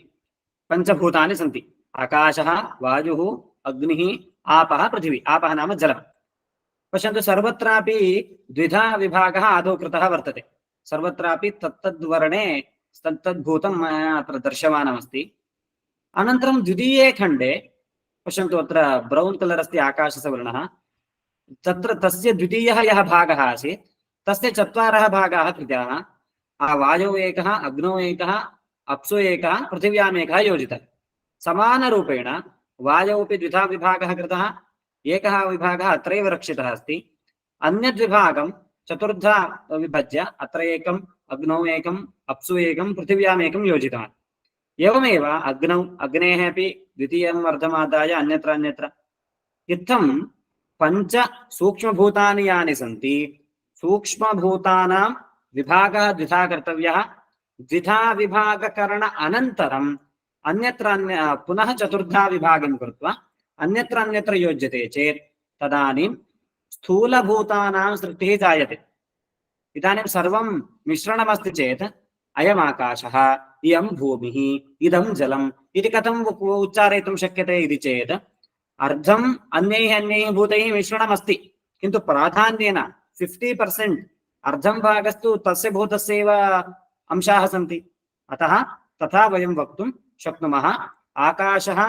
पञ्चभूतानि सन्ति। आकाशः, वायुः, अग्निः, आपः, पृथिवी। आपः नाम जलम्। पश्यन्तु, सर्वत्रापि द्विधा विभागः आदौ कृतः वर्तते। सर्वत्रापि तत्तद्वर्णे तत्तद्भूतं मया अत्र दर्श्यमानमस्ति। अनन्तरं द्वितीये खण्डे पश्यन्तु, अत्र ब्रौन् कलर् अस्ति आकाशस्य वर्णः। तत्र तस्य द्वितीयः यः भागः आसीत् तस्य चत्वारः भागाः कृताः। वायौ एकः, अग्नौ एकः, अप्सु एकः, पृथिव्याम् एकः योजितः। समानरूपेण वायौ अपि द्विधा विभागः कृतः। एकः विभागः अत्रैव रक्षितः अस्ति। अन्यद्विभागं चतुर्धा विभज्य अत्र एकम्, अग्नौ एकम्, अप्सु एकं, पृथिव्याम् एकं योजितवान्। एवमेव अग्नेः अपि द्वितीयम् अर्धमादाय अन्यत्र अन्यत्र। इत्थं पञ्च सूक्ष्मभूतानि यानि सन्ति, सूक्ष्मभूतानां विभागः द्विधा कर्तव्यः। द्विधा विभागकरण अनन्तरम् अन्यत्र पुनः चतुर्धा विभागं कृत्वा अन्यत्र अन्यत्र योज्यते चेत् तदानीं स्थूलभूतानां सृष्टिः जायते। इदानीं सर्वं मिश्रणमस्ति चेत् अयम् आकाशः, इयं भूमिः, इदं जलम् इति कथम् उच्चारयितुं शक्यते इति चेत् अर्धम् अन्यैः भूतैः मिश्रणमस्ति, किन्तु प्राधान्येन 50% अर्धं भागस्तु तस्य भूतस्यैव अंशाः सन्ति। अतः तथा वयं वक्तुं शक्नुमः, आकाशः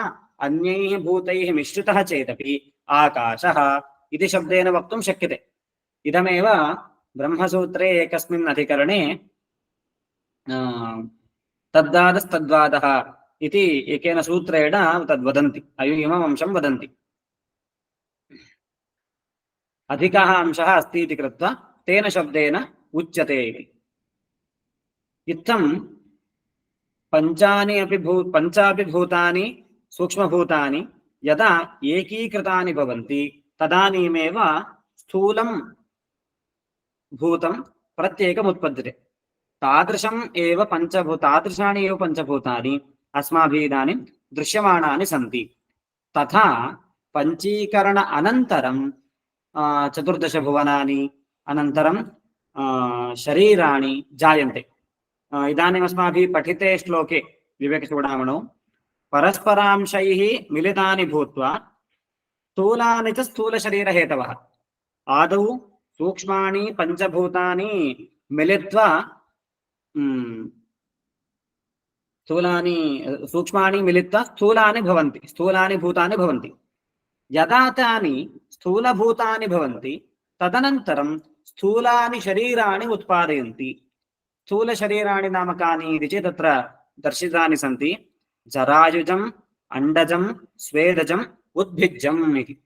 अन्यैः भूतैः मिश्रितः चेदपि आकाशः इति शब्देन वक्तुं शक्यते। इदमेव ब्रह्मसूत्रे एकस्मिन् अधिकरणे तद्वादस्तद्वादः इति एकेन सूत्रेण तद्वदन्ति, इमम् अंशं वदन्ति। अधिकः अंशः अस्ति इति कृत्वा तेन शब्देन उच्यते इति। इत्थं पञ्चापि भूतानि सूक्ष्मभूतानि यदा एकीकृतानि भवन्ति तदानीमेव स्थूलं भूतं प्रत्येकम् उत्पद्यते। तादृशानि एव पञ्चभूतानि अस्माभिः इदानीं दृश्यमानानि सन्ति। तथा पञ्चीकरण अनन्तरं 14 भुवनानि अनन्तरं शरीराणि जायन्ते। इदानीम् अस्माभिः पठिते श्लोके विवेकचूडामणौ परस्परांशैः मिलितानि भूत्वा स्थूलानि च स्थूलशरीरहेतवः। आदौ सूक्ष्माणि पञ्चभूतानि मिलित्वा सूक्ष्माणि मिलित्वा स्थूलानि भूतानि भवन्ति। यदा तानि स्थूलभूतानि भवन्ति तदनन्तरं स्थूलानि शरीराणि उत्पादयन्ति। स्थूलशरीराणि नाम कानि इति चेत् तत्र दर्शितानि सन्ति। जरायुजम्, अण्डजं, स्वेदजम्, उद्भिज्जम् इति।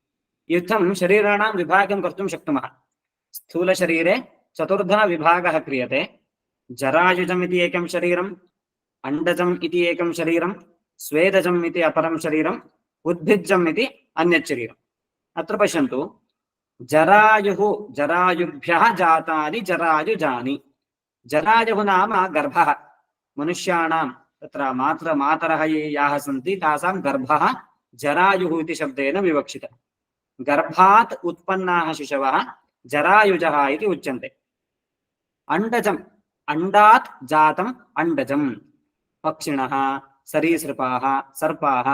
इत्थं शरीराणां विभागं कर्तुं शक्नुमः। स्थूलशरीरे चतुर्धा विभागः क्रियते। जरायुजम् इति एकं शरीरम्, अण्डजम् इति एकं शरीरं, स्वेदजम् इति अपरं शरीरम्, उद्भिज्जम् इति अन्यत् शरीरम्। अत्र पश्यन्तु, जरायुभ्यः जातानि जरायुजानि। जरायुः नाम गर्भः। मनुष्याणां तत्र मातरः याः सन्ति तासां गर्भः जरायुः इति शब्देन विवक्षितः। गर्भात् उत्पन्नाः शिशवः जरायुजः इति उच्यन्ते। अण्डजम् अण्डात् जातम् अण्डजम्। पक्षिणः, सरीसृपाः, सर्पाः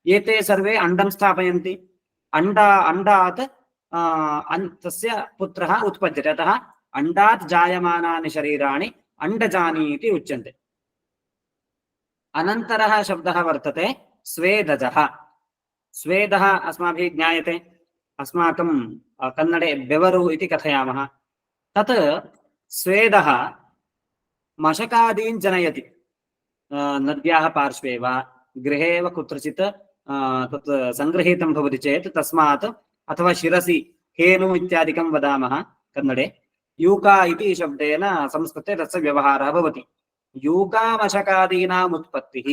एते सर्वे अण्डं स्थापयन्ति। अण्डात् तस्य पुत्रः उत्पद्यते, अतः अण्डात् जायमानानि शरीराणि अण्डजानि इति उच्यन्ते। अनन्तरः शब्दः वर्तते स्वेदजः। स्वेदः अस्माभिः ज्ञायते, अस्माकं कन्नडे बेवरु इति कथयामः। तत् स्वेदः मशकादीन् जनयति। नद्याः पार्श्वे वा गृहे एव कुत्रचित् तत् सङ्गृहीतं भवति चेत् तस्मात्, अथवा शिरसि हेनु इत्यादिकं वदामः कन्नडे, यूका इति शब्देन संस्कृते तस्य व्यवहारः भवति। यूकामशकादीनाम् उत्पत्तिः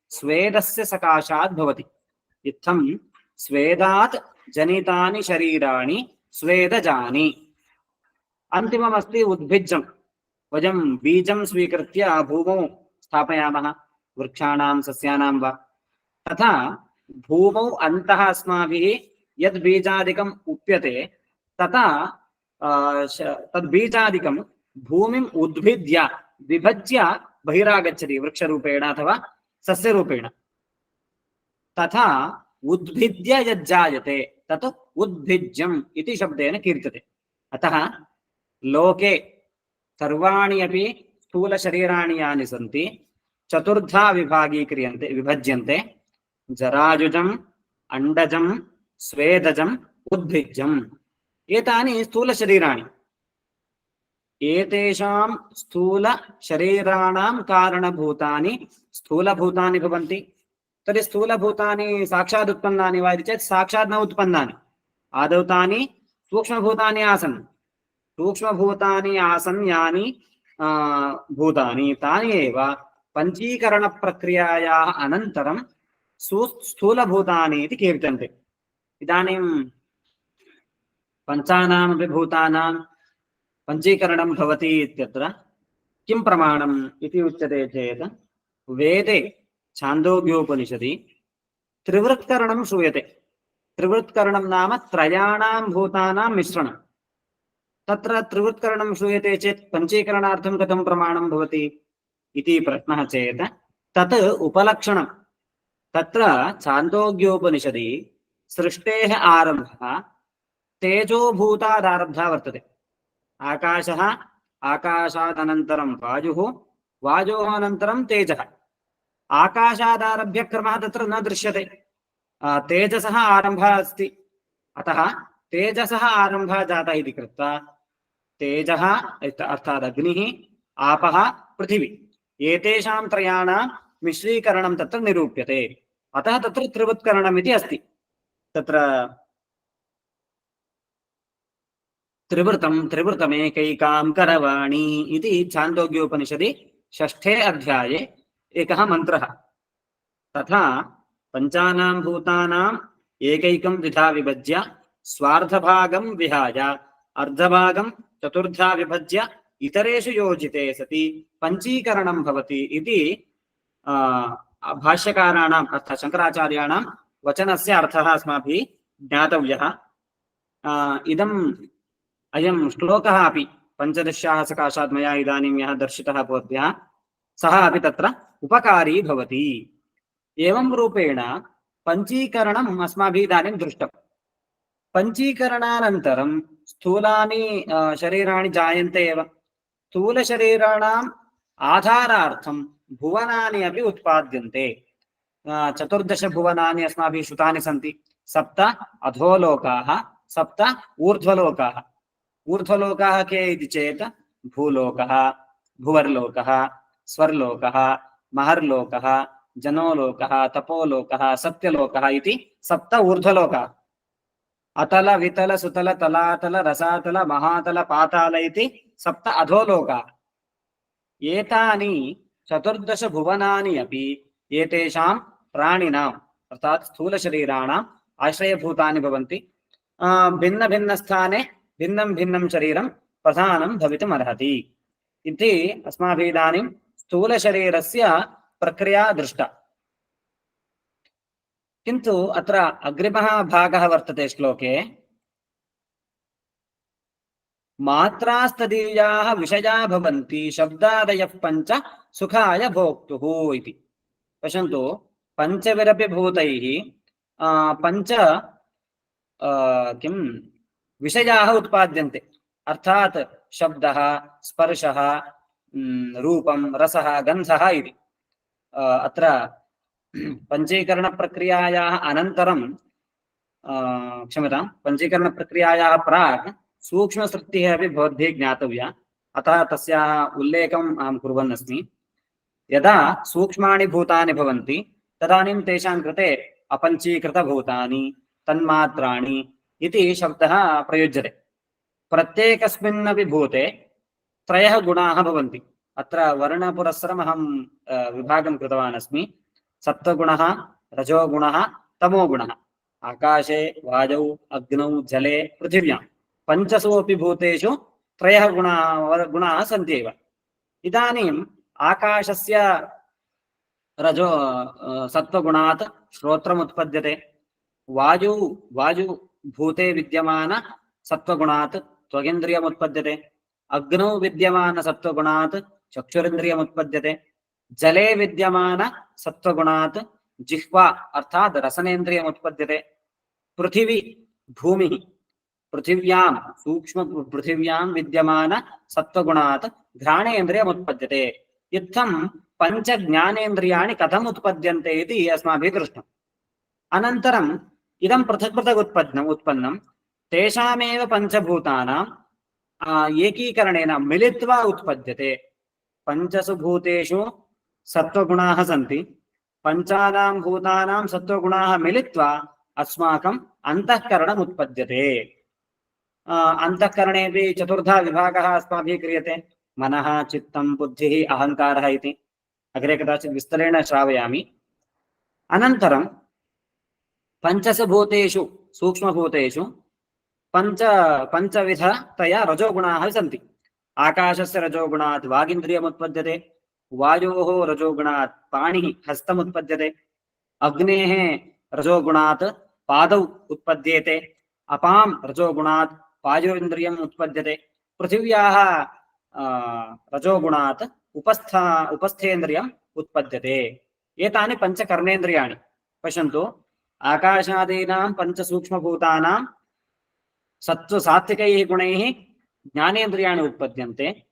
स्वेदस्य सकाशात् भवति। इत्थं स्वेदात् जनितानि शरीराणि स्वेदजानि। अन्तिममस्ति उद्भिज्जं। वयं बीजं स्वीकृत्य भूमौ स्थापयामः, वृक्षाणां सस्यानां वा। तथा भूमौ अन्तः अस्माभिः यद् बीजादिकम् उप्यते, तथा तद्बीजादिकं भूमिम् उद्भिद्य विभज्य बहिरागच्छति वृक्षरूपेण अथवा सस्यरूपेण। तथा उद्भिद्य यज्जायते तत् उद्भिज्यम् इति शब्देन कीर्त्यते। अतः लोके सर्वाणि अपि स्थूलशरीराणि यानि सन्ति चतुर्धा विभज्यन्ते। जरायुजम्, अण्डजम्, स्वेदजम्, उद्भिज्यम्। एतानि स्थूलशरीराणि। एतेषां स्थूलशरीराणां कारणभूतानि स्थूलभूतानि भवन्ति। तर्हि स्थूलभूतानि साक्षात् उत्पन्नानि वा इति चेत् साक्षात् न उत्पन्नानि। आदौ तानि सूक्ष्मभूतानि आसन्। सूक्ष्मभूतानि आसन् यानि भूतानि, तानि एव पञ्चीकरणप्रक्रियायाः अनन्तरं स्थूलभूतानि इति कीर्त्यन्ते। इदानीं पञ्चानामपि भूतानां पञ्चीकरणं भवति इत्यत्र किं प्रमाणम् इति उच्यते चेत्, वेदे छान्दोग्योपनिषदि त्रिवृत्करणं श्रूयते। त्रिवृत्करणं नाम त्रयाणां भूतानां मिश्रणं। तत्र त्रिवृत्करणं श्रूयते चेत् पञ्चीकरणार्थं कथं प्रमाणं भवति इति प्रश्नः चेत्, तत् उपलक्षणं। तत्र छान्दोग्योपनिषदि सृष्टेः आरम्भः तेजोभूतादारब्धः वर्तते। आकाशः, आकाशादनन्तरं वायुः, वायोः अनन्तरं तेजः। आकाशादारभ्य क्रमः तत्र न दृश्यते। तेजसः आरम्भः अस्ति, अतः तेजसः आरम्भः जातः इति कृत्वा तेजः अर्थात् अग्निः, आपः, पृथिवी एतेषां त्रयाणां मिश्रीकरणं तत्र निरूप्यते। अतः तत्र त्रिवृत्करणम् इति अस्ति। तत्र त्रिवृतमेकैकां करवाणी इति छान्दोग्योपनिषदि 6 अध्याये एकः मन्त्रः। तथा पञ्चानां भूतानाम् एकैकं द्विधा विभज्य स्वार्धभागं विहाय अर्धभागं चतुर्धा विभज्य इतरेषु योजिते सति पञ्चीकरणं भवति इति भाष्यकाराणाम् अर्थात् शङ्कराचार्याणां वचनस्य अर्थः अस्माभिः ज्ञातव्यः। अयं श्लोकः अपि पञ्चदश्याः सकाशात् मया इदानीं यः दर्शितः भवद्भ्यः, सः अपि तत्र उपकारी भवति। एवं रूपेण पञ्चीकरणम् अस्माभिः इदानीं दृष्टम्। पञ्चीकरणानन्तरं स्थूलानि शरीराणि जायन्ते एव। स्थूलशरीराणाम् आधारार्थं भुवनानि अपि उत्पाद्यन्ते। 14 भुवनानि अस्माभिः श्रुतानि सन्ति। 7 अधोलोकाः, 7 ऊर्ध्वलोकाः। ऊर्ध्वलोकाः के इति चेत् भूलोकः, भुवर्लोकः, स्वर्लोकः, महर्लोकः, जनोलोकः, तपोलोकः, सत्यलोकः इति 7 ऊर्ध्वलोकाः। अतल, वितल, सुतल, तलातल, रसातल, महातल, पाताल इति 7 अधोलोकाः। एतानि 14 भुवनानि अपि एतेषां प्राणिनाम् अर्थात् स्थूलशरीराणाम् आश्रयभूतानि भवन्ति। भिन्न भिन्न स्थाने भिन्नं भिन्नं शरीरं प्रधानं भवितुम् अर्हति इति अस्माभिः इदानीं स्थूलशरीरस्य प्रक्रिया दृष्टा। किन्तु अत्र अग्रिमः भागः वर्तते श्लोके। मात्रास्तदीयाः विषया भवन्ति शब्दादयः पञ्च सुखाय भोक्तुः इति। पश्यन्तु, पञ्चविरपि भूतैः पञ्च किं विषयाः उत्पाद्यन्ते। अर्थात् शब्दः, स्पर्शः, रूपं, रसः, गन्धः इति। अत्र पञ्चीकरणप्रक्रियायाः अनन्तरं क्षम्यतां, पञ्चीकरणप्रक्रियायाः प्राक् सूक्ष्मसृष्टिः अपि भवद्भिः ज्ञातव्या। अतः तस्याः उल्लेखम् अहं कुर्वन् अस्मि। यदा सूक्ष्माणि भूतानि भवन्ति तदानीं तेषां कृते अपञ्चीकृतभूतानि, तन्मात्राणि इति शब्दः प्रयुज्यते। प्रत्येकस्मिन्नपि भूते त्रयः गुणाः भवन्ति। अत्र वर्णपुरस्सरम् अहं विभागं कृतवान् अस्मि। सत्त्वगुणः, रजोगुणः, तमोगुणः। आकाशे, वायौ, अग्नौ, जले, पृथिव्यां पञ्चसु अपि भूतेषु त्रयः गुणाः सन्ति एव। इदानीम् आकाशस्य सत्त्वगुणात् श्रोत्रम् उत्पद्यते। वायुभूते विद्यमान सत्त्वगुणात् त्वगिन्द्रियम् उत्पद्यते। अग्नौ विद्यमान सत्त्वगुणात् चक्षुरिन्द्रियम् उत्पद्यते। जले विद्यमान सत्त्वगुणात् जिह्वा अर्थात् रसनेन्द्रियम् उत्पद्यते। पृथिवी भूमिः, पृथिव्यां सूक्ष्म पृथिव्यां विद्यमान सत्त्वगुणात् घ्राणेन्द्रियम् उत्पद्यते। इत्थं पञ्च ज्ञानेन्द्रियाणि कथम् उत्पद्यन्ते इति अस्माभिः दृष्टम्। अनन्तरम् इदं पृथक् पृथक् उत्पन्नं तेषामेव पञ्चभूतानां एकीकरणेन मिलित्वा उत्पद्यते। पञ्चसु भूतेषु सत्त्वगुणाः सन्ति। पञ्चानां भूतानां सत्त्वगुणाः मिलित्वा अस्माकम् अन्तःकरणम् उत्पद्यते। अन्तःकरणेपि चतुर्धा विभागः अस्माभिः क्रियते। मनः, चित्तं, बुद्धिः, अहङ्कारः इति। अग्रे कदाचित् विस्तरेण श्रावयामि। अनन्तरं पञ्चसु भूतेषु सूक्ष्मभूतेषु पञ्चविधतया रजोगुणाः सन्ति। आकाशस्य रजोगुणात् वागिन्द्रियम् उत्पद्यते। वायोः रजोगुणात् पाणिः, हस्तमुत्पद्यते। अग्नेः रजोगुणात् पादौ उत्पद्येते। अपां रजोगुणात् पायोरिन्द्रियम् उत्पद्यते। पृथिव्याः रजोगुणात् उपस्थेन्द्रियम् उत्पद्यते। एतानि पञ्चकर्मेन्द्रियाणि। पश्यन्तु, आकाशादीनां पञ्चसूक्ष्मभूतानां सत्त्वसात्विकैः गुणैः ज्ञानेन्द्रियाणि उत्पद्यन्ते।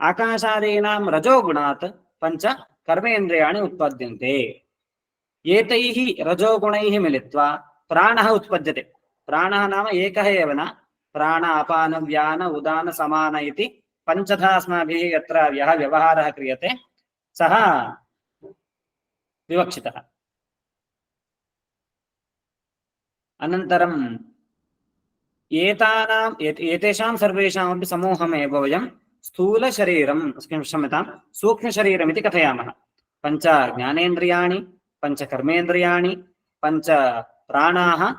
आकाशादीनां रजोगुणात् पञ्च कर्मेन्द्रियाणि उत्पद्यन्ते। एतैः रजोगुणैः मिलित्वा प्राणः उत्पद्यते। प्राणः नाम एकः एव न, प्राण, अपान, व्यान, उदान, समान इति पञ्चधा अस्माभिः यत्र यः व्यवहारः क्रियते सः विवक्षितः। अनन्तरं एतेषां सर्वेषामपि समूहमेव वयं स्थूलशरीरं, क्षम्यतां, सूक्ष्मशरीरमिति कथयामः। पञ्च ज्ञानेन्द्रियाणि, पञ्च कर्मेन्द्रियाणि, पञ्च प्राणाः,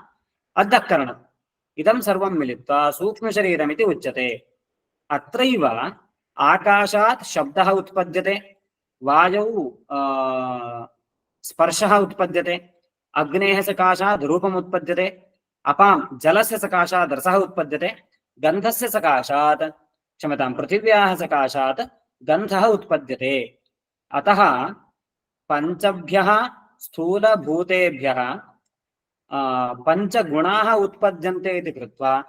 अन्तःकरणम्, इदं सर्वं मिलित्वा सूक्ष्मशरीरमिति उच्यते। अत्रैव आकाशात् शब्दः उत्पद्यते। वायौ स्पर्शः उत्पद्यते। अग्नेः सकाशात् रूपम् उत्पद्यते। अपां जलस्य सकाशात् रसः उत्पद्यते। गन्धस्य सकाशात्, क्षम्यतां, पृथिव्याः सकाशात् गन्धः उत्पद्यते। अतः पञ्चभ्यः स्थूलभूतेभ्यः पञ्चगुणाः उत्पद्यन्ते इति कृत्वा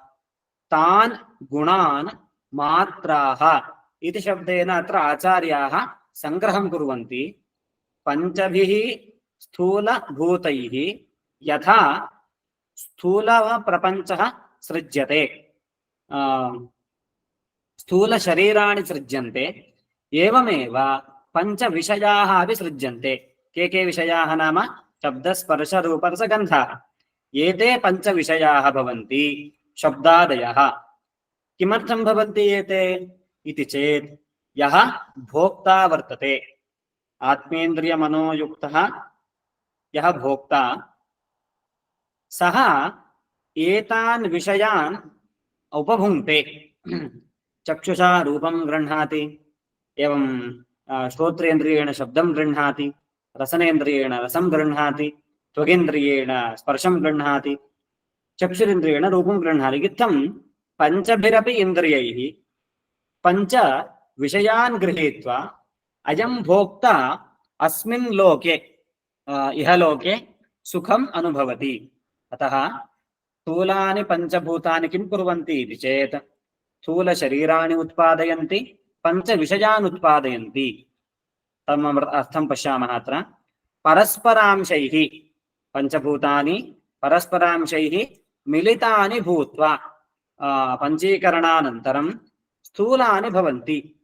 तान् गुणान् मात्राः इति शब्देन अत्र आचार्याः सङ्ग्रहं कुर्वन्ति। पञ्चभिः स्थूलभूतैः यथा स्थूलप्रपञ्चः सृज्यते, स्थूलशरीराणि सृज्यन्ते, एवमेव पञ्चविषयाः अपि सृज्यन्ते। के विषयाः नाम शब्दस्पर्शरूपरसगन्धाः। एते पञ्चविषयाः भवन्ति शब्दादयः। किमर्थं भवन्ति एते इति चेत् यः भोक्ता वर्तते, आत्मेन्द्रियमनोयुक्तः यः भोक्ता, सः एतान् विषयान् उपभुङ्क्ते। चक्षुषा रूपं गृह्णाति, एवं श्रोत्रेन्द्रियेण शब्दं गृह्णाति, रसनेन्द्रियेण रसं गृह्णाति, त्वगिन्द्रियेण स्पर्शं गृह्णाति, चक्षुरिन्द्रियेण रूपं गृह्णाति। इत्थं पञ्चभिरपि इन्द्रियैः पञ्च विषयान् गृहीत्वा अयं भोक्ता अस्मिन् लोके इहलोके सुखम् अनुभवति। अतः स्थूलानि पञ्चभूतानि किं कुर्वन्ति इति चेत् स्थूलशरीराणि उत्पादयन्ति, पञ्चविषयान् उत्पादयन्ति। तम् अर्थं पश्यामः। अत्र परस्परांशैः पञ्चभूतानि परस्परांशैः मिलितानि भूत्वा पञ्चीकरणानन्तरं स्थूलानि भवन्ति।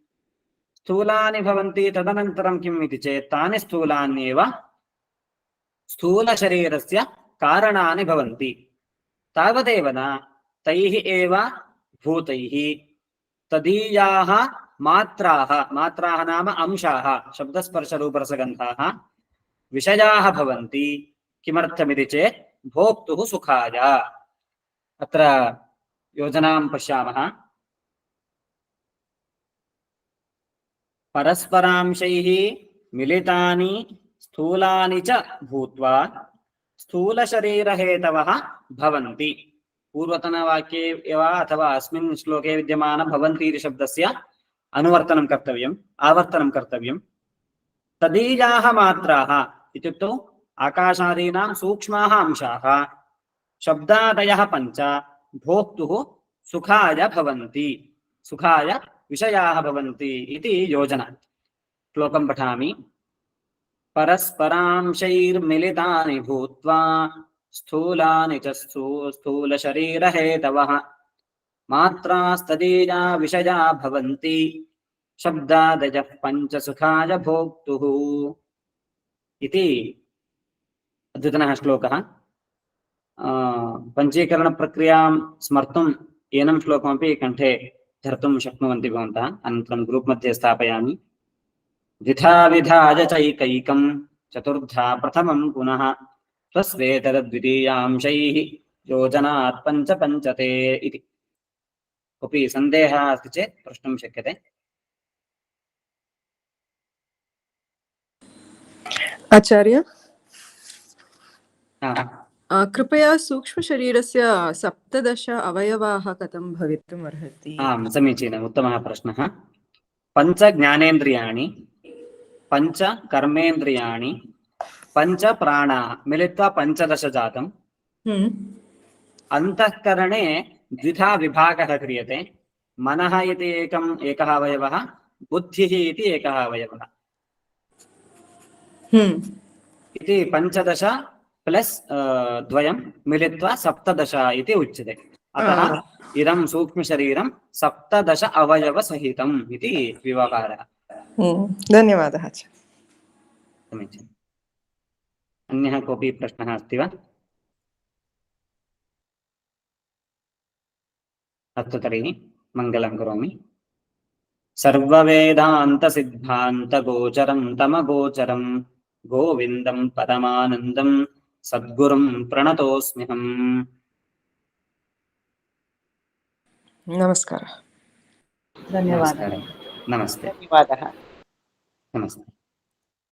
स्थूलानि भवन्ति तदनन्तरं किम् इति चेत् तानि स्थूलान्येव स्थूलशरीरस्य कारणानि भवन्ति। तावदेव न, तैः एव भूतैः तदीयाः मात्राः नाम अंशाः, शब्दस्पर्शरूपरसगन्धाः विषयाः भवन्ति। किमर्थमिति चेत् भोक्तुः सुखाय। अत्र योजनां पश्यामः। परस्परांशैः मिलितानि स्थूलानि च भूत्वा स्थूलशरीरहेतवः भवन्ति। पूर्वतनवाक्ये वा अथवा अस्मिन् श्लोके विद्यमान भवन्ति इति शब्दस्य अनुवर्तनं कर्तव्यम्, आवर्तनं कर्तव्यम्। तदीयाः मात्राः इत्युक्तौ आकाशादीनां सूक्ष्माः अंशाः शब्दादयः पञ्च भोक्तुः सुखाय भवन्ति, सुखाय विषयाः भवन्ति इति योजना। श्लोकं पठामि। परस्परांशैर्मिलितानि भूत्वा स्थूलानि च स्थूलशरीरहेतवः मात्रास्तदीया विषया भवन्ति शब्दादयः पञ्च सुखाय भोक्तुः इति अद्यतनः श्लोकः। पञ्चीकरणप्रक्रियां स्मर्तुम् एनं श्लोकमपि कण्ठे धर्तुं शक्नुवन्ति भवन्तः। अनन्तरं ग्रूप् मध्ये स्थापयामि। द्विधा विधाय चैकैकं चतुर्धा प्रथमं पुनः स्वस्वेतरद्वितीयांशैः योजनात् पञ्च पञ्चते इति। कोऽपि सन्देहः अस्ति चेत् प्रष्टुं शक्यते। आचार्य, कृपया सूक्ष्मशरीरस्य 17 अवयवाः कथं भवितुम् अर्हति? आम्, समीचीनम्, उत्तमः प्रश्नः। पञ्च ज्ञानेन्द्रियाणि, पञ्च कर्मेन्द्रियाणि, पञ्च प्राणाः मिलित्वा 15 जातम्। अन्तःकरणे द्विधा विभागः क्रियते। मनः इति एकः अवयवः, बुद्धिः इति एकः अवयवः इति 15 प्लस् 2 मिलित्वा 17 इति उच्यते। अतः इदं सूक्ष्मशरीरं 17 अवयवसहितम् इति व्यवहारः। धन्यवादः। समीचीनम्। अन्यः कोऽपि प्रश्नः अस्ति वा? अस्तु, तर्हि मङ्गलं करोमि। सर्ववेदान्तसिद्धान्तगोचरं तमगोचरं गोविन्दं परमानन्दं सद्गुरुं प्रणतोऽस्म्यहम्। नमस्कारः। धन्यवादः। नमस्ते। धन्यवादः। नमस्ते।